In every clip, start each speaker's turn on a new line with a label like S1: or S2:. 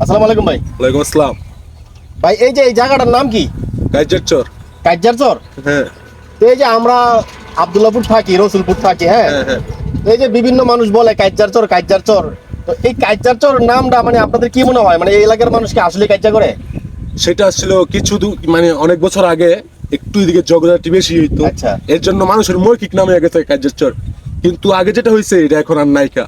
S1: আসসালামু আলাইকুম ভাই।
S2: ওয়ালাইকুম আসসালাম।
S1: ভাই এই যে এই জায়গাটার নাম কি?
S2: কাইজার চর।
S1: কাইজার চর।
S2: হ্যাঁ
S1: তো এই যে আমরা আব্দুল্লাহপুর থাকি, রসুলপুর থাকি, হ্যাঁ।
S2: হ্যাঁ হ্যাঁ।
S1: তো এই যে বিভিন্ন মানুষ বলে কাইজার চর, কাইজার চর। তো এই কাইজার চর নামটা মানে আপনাদের কি মনে হয়, মানে এই এলাকার মানুষ কি আসলে কাইজা করে?
S2: সেটা ছিল মানে অনেক বছর আগে একটু এদিকে ঝগড়াটি বেশি হইতো।
S1: আচ্ছা।
S2: এর জন্য মানুষের মৌখিক নামে হয়ে গেছে কাইজার চর, কিন্তু আগে যেটা হয়েছে এটা এখন আর নাইকা।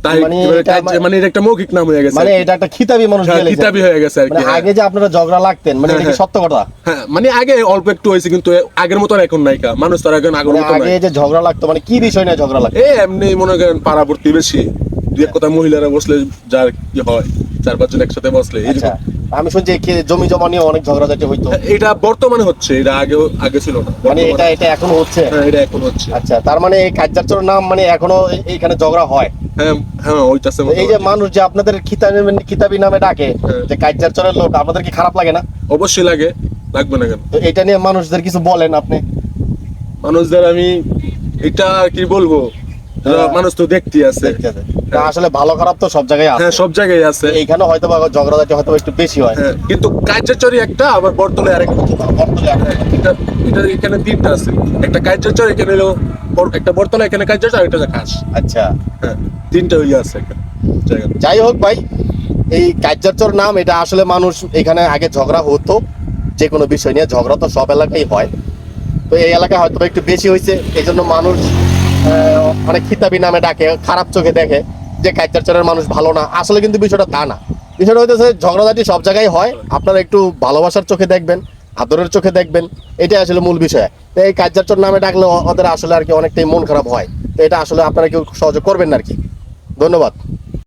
S2: তাই
S1: মানে
S2: এবারে
S1: এটা
S2: মানে এটা একটা মৌখিক নাম হয়ে গেছে,
S1: মানে এটা একটা খিতাবি মানুষ
S2: হ্যাঁ,
S1: দিয়ে লেছে।
S2: কিতাবি হয়ে গেছে আর
S1: মানে
S2: কি।
S1: আগে যে আপনারা ঝগড়া লাগতেন, মানে এটা কি
S2: হ্যাঁ,
S1: সত্য কথা?
S2: হ্যাঁ, মানে আগে অল্প একটু হয়েছে, কিন্তু আগের মতো আর এখন নাইকা। মানুষ তার এখন আগের
S1: মানে
S2: মতো
S1: আগে
S2: নাই।
S1: যে ঝগড়া লাগতো মানে কি বিষয় নিয়ে ঝগড়া লাগতো?
S2: এমনি মনে করেন পাড়া প্রতিবেশী দুই এক কথা মহিলারা বসলে যার কি হয়, 4-5 জন একসাথে বসলে
S1: আচ্ছা,
S2: এরকম।
S1: আমি শুনছি জমি জমা নিয়ে অনেক ঝগড়াঝাটি হইতো।
S2: এটা বর্তমানে হচ্ছে, এটা আগে ছিল না।
S1: মানে এটা
S2: বর্তমানে-
S1: এটা এখনো হচ্ছে?
S2: হ্যাঁ, এটা এখন হচ্ছে।
S1: আচ্ছা, তার মানে এই কাইজার চর নাম মানে এখনো এইখানে ঝগড়া হয়?
S2: হ্যাঁ হ্যাঁ, ওইটাছে
S1: তো এই যে মানুষ যে আপনাদের খিতাবি নামে ডাকে,
S2: হ্যাঁ।
S1: যে কাইজার চরের লোক, আপনাদের কি খারাপ লাগে না?
S2: অবশ্যই লাগে, লাগবে না কেন?
S1: তো এটা নিয়ে মানুষদের কিছু বলেন আপনি?
S2: মানুষদের আমি এটা কি বলবো, মানুষ তো দেখতে আছে।
S1: দেখতে আছে। তা আসলে ভালো খারাপ তো সব জায়গায় আছে।
S2: হ্যাঁ, সব জায়গায় আছে।
S1: এইখানে হয়তো বা ঝগড়াঝাটি হয়তো একটু বেশি হয়।
S2: হ্যাঁ, কিন্তু কাইজারচরি একটা, আবার বর্তলে আরেকটা। এটা এটা এখানে তিনটা আছে, একটা কাইজারচর, এখানে হলো একটা বর্তলা, এখানে কাইজারচর, একটা খাস।
S1: আচ্ছা,
S2: হ্যাঁ, তিনটা হয়ে আছে এখানে জায়গা।
S1: যাই হোক ভাই, এই কাইজার চর নাম এটা আসলে মানুষ এখানে আগে ঝগড়া হতো, যে কোনো বিষয় নিয়ে ঝগড়া তো সব এলাকায় হয়। তো এই এলাকায় হয়তো বা একটু বেশি হয়েছে, এই জন্য মানুষ অনেক খিতাবি নামে ডাকে, খারাপ চোখে দেখে যে কাইজার চরের মানুষ ভালো না। আসলে কিন্তু বিষয়টা তা না। বিষয়টা হইতেছে ঝগড়াঝাটি সব জায়গায় হয়, আপনারা একটু ভালোবাসার চোখে দেখবেন, আদরের চোখে দেখবেন, এটাই আসলে মূল বিষয়। তো এই কাইজার চর নামে ডাকলে ওদের আসলে আর কি অনেকটাই মন খারাপ হয়। তো এটা আসলে আপনারা কেউ সহজে করবেন না আর কি। ধন্যবাদ।